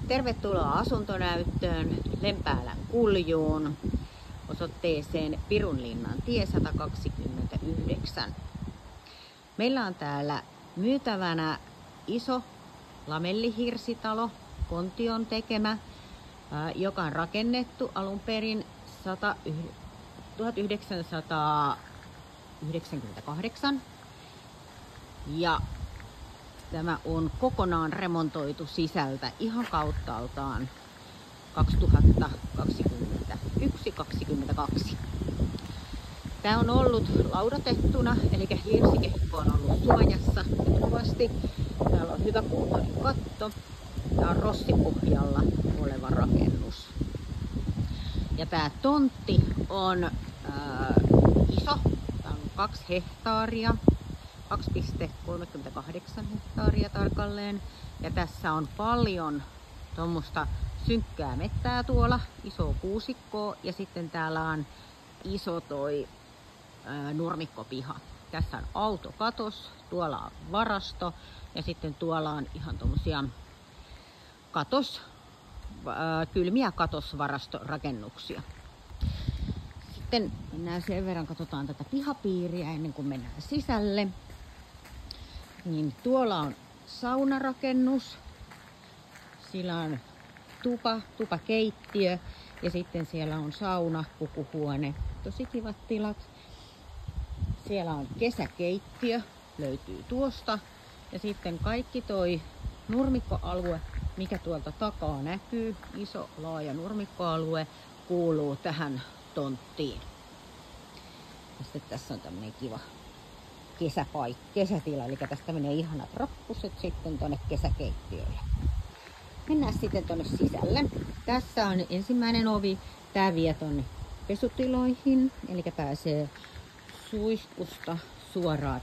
Tervetuloa asuntonäyttöön Lempäälän Kuljuun osoitteeseen Pirunlinnan tie 129. Meillä on täällä myytävänä iso lamellihirsitalo, Kontion tekemä, joka on rakennettu alun perin 1998. Ja tämä on kokonaan remontoitu sisältä ihan kauttaaltaan 2021-2022. Tämä on ollut laudotettuna, eli hirsikehikko on ollut suojassa jatkuvasti. Täällä on hyväkuntoinen katto. Tämä on rossipohjalla oleva rakennus. Ja tämä tontti on iso. Tämä on 2 hehtaaria. 2,38 hehtaaria tarkalleen. Ja tässä on paljon tuommoista synkkää mettää tuolla, iso kuusikkoa, ja sitten täällä on iso toi nurmikkopiha. Tässä on autokatos, tuolla on varasto ja sitten tuolla on ihan tommosia kylmiä katosvarastorakennuksia. Sitten mennään sen verran, katsotaan tätä pihapiiriä ennen kuin mennään sisälle. Niin tuolla on saunarakennus, sillä on tupakeittiö ja sitten siellä on sauna, pukuhuone, tosi kivat tilat. Siellä on kesäkeittiö, löytyy tuosta, ja sitten kaikki toi nurmikkoalue, mikä tuolta takaa näkyy, iso laaja nurmikkoalue, kuuluu tähän tonttiin. Ja sitten tässä on tämmönen kiva kesätila, eli tästä menee ihanat rappuset sitten tonne kesäkeittiölle. Mennään sitten tonne sisälle. Tässä on ensimmäinen ovi. Tää vie tonne pesutiloihin, eli pääsee suihkusta suoraan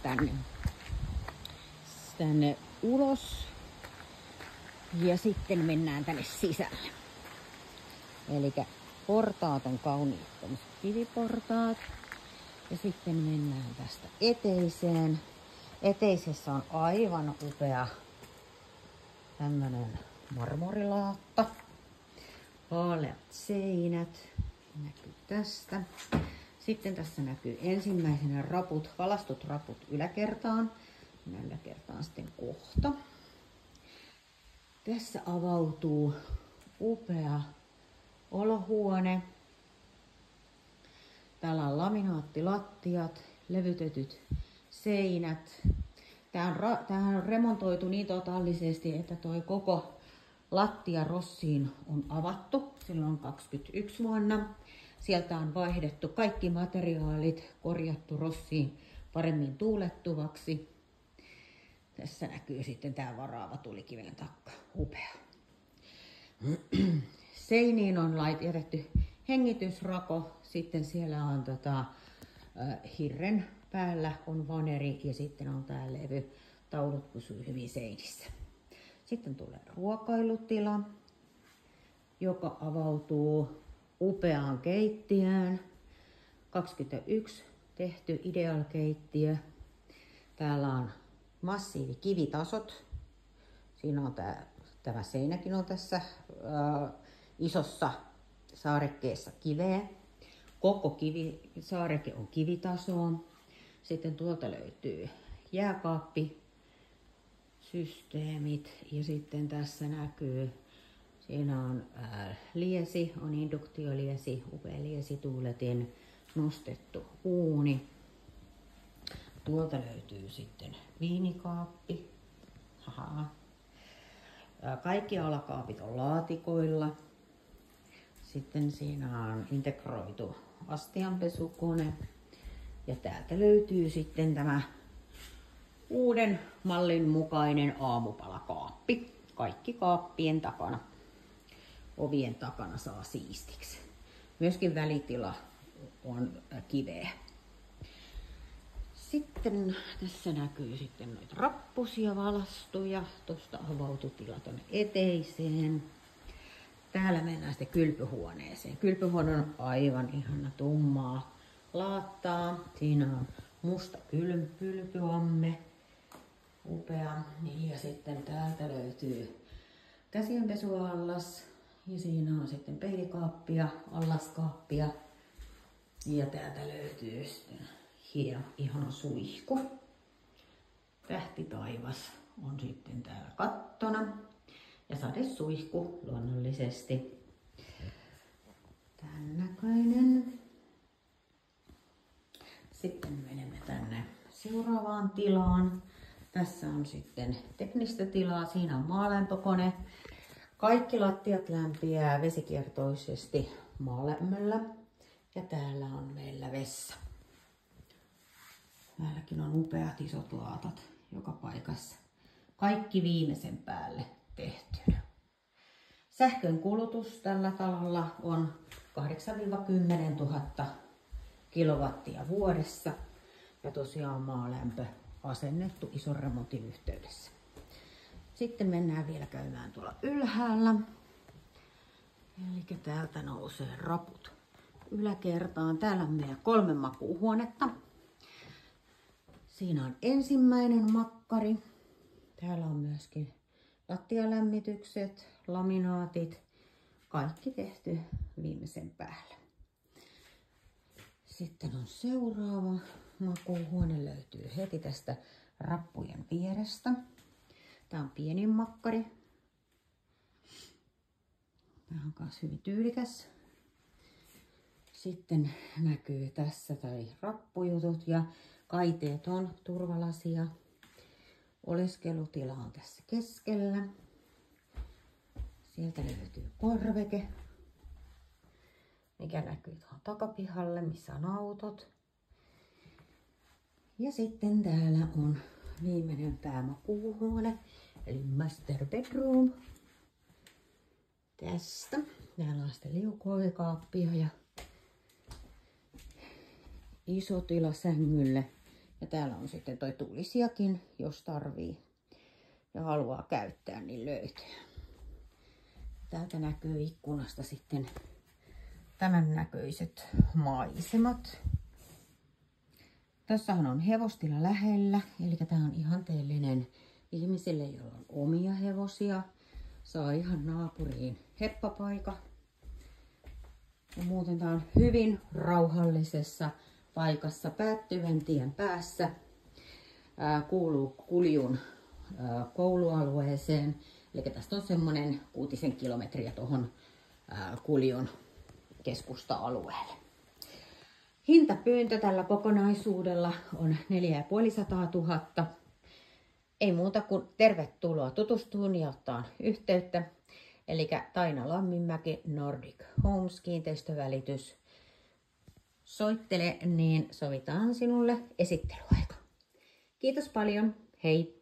tänne ulos. Ja sitten mennään tänne sisälle. Eli portaat on kauniit, tämmöiset kiviportaat. Ja sitten mennään tästä eteiseen. Eteisessä on aivan upea tämmönen marmorilaatta. Vaaleat seinät näkyy tästä. Sitten tässä näkyy ensimmäisenä valastut raput yläkertaan. Mennään yläkertaan sitten kohta. Tässä avautuu upea olohuone. Täällä on laminaattilattiat, levytetyt seinät. Tämähän on remontoitu niin totaalisesti, että toi koko lattia rossiin on avattu silloin 2021 vuonna. Sieltä on vaihdettu kaikki materiaalit, korjattu rossiin paremmin tuulettuvaksi. Tässä näkyy sitten tämä varaava tulikiven takka. Upea. Seiniin on jätetty hengitysrako. Sitten siellä on hirren päällä on vaneri ja sitten on tää levy. Taulut pysyy hyvin seinissä. Sitten tulee ruokailutila, joka avautuu upeaan keittiöön. 21 tehty ideal-keittiö. Täällä on massiivikivitasot. Siinä on tämä seinäkin on tässä isossa saarekkeessa kiveä. Koko saareke on kivitasoa. Sitten tuolta löytyy jääkaappisysteemit ja sitten tässä näkyy, siinä on liesi, on induktioliesi, upea liesituuletin, nostettu uuni. Tuolta löytyy sitten viinikaappi. Kaikki alakaapit on laatikoilla. Sitten siinä on integroitu astianpesukone. Ja täältä löytyy sitten tämä uuden mallin mukainen aamupalakaappi. Kaikki kaappien takana, ovien takana saa siistiksi. Myöskin välitila on kiveä. Sitten tässä näkyy sitten noita rappusia, valastuja. Tuosta avautui tila tuonne eteiseen. Täällä mennään sitten kylpyhuoneeseen. Kylpyhuone on aivan ihana tummaa laattaa. Siinä on musta kylpyamme. Upea. Ja sitten täältä löytyy käsienpesuallas ja siinä on sitten peilikaappia, allaskaappia ja täältä löytyy sitten ihana suihku. Tähtitaivas on sitten täällä kattona ja sadesuihku luonnollisesti. Tän näköinen. Sitten menemme tänne seuraavaan tilaan. Tässä on sitten teknistä tilaa. Siinä on maalämpökone. Kaikki lattiat lämpiää vesikiertoisesti maalämmöllä. Ja täällä on meillä vessa. Täälläkin on upeat isot laatat joka paikassa. Kaikki viimeisen päälle tehtynä. Sähkön kulutus tällä talolla on 8-10 000 kilowattia vuodessa. Ja tosiaan maalämpö asennettu ison remontin yhteydessä. Sitten mennään vielä käymään tuolla ylhäällä. Eli täältä nousee raput yläkertaan. Täällä on meillä 3 makuuhuonetta. Siinä on ensimmäinen makkari. Täällä on myöskin lattialämmitykset, laminaatit. Kaikki tehty viimeisen päälle. Sitten on seuraava makuuhuone, löytyy heti tästä rappujen vierestä. Tää on pienin makkari. Tää on myös hyvin tyylikäs. Sitten näkyy tässä tai rappujutut ja kaiteet on turvalasia. Oleskelutila on tässä keskellä. Sieltä löytyy korveke, mikä näkyy tuohon takapihalle, missä on autot. Ja sitten täällä on viimeinen päämakuuhuone, eli master bedroom. Tästä. Täällä on sitten liukuovikaappia ja iso tila sängylle. Ja täällä on sitten toi tulisiakin, jos tarvii ja haluaa käyttää, niin löytyy. Täältä näkyy ikkunasta sitten tämän näköiset maisemat. Tässähän on hevostila lähellä, eli tämä on ihanteellinen ihmisille, joilla on omia hevosia. Saa ihan naapuriin heppapaika. Ja muuten tämä on hyvin rauhallisessa paikassa päättyvän tien päässä. Kuuluu Kuljun koulualueeseen. Eli tästä on semmoinen 6 kilometriä tuohon Kuljun keskusta-alueelle. Hintapyyntö tällä kokonaisuudella on 450 000. Ei muuta kuin tervetuloa tutustumaan ja ottaa yhteyttä. Eli Taina Lamminmäki, Nordic Homes, kiinteistövälitys. Soittele, niin sovitaan sinulle esittelyaika. Kiitos paljon. Hei!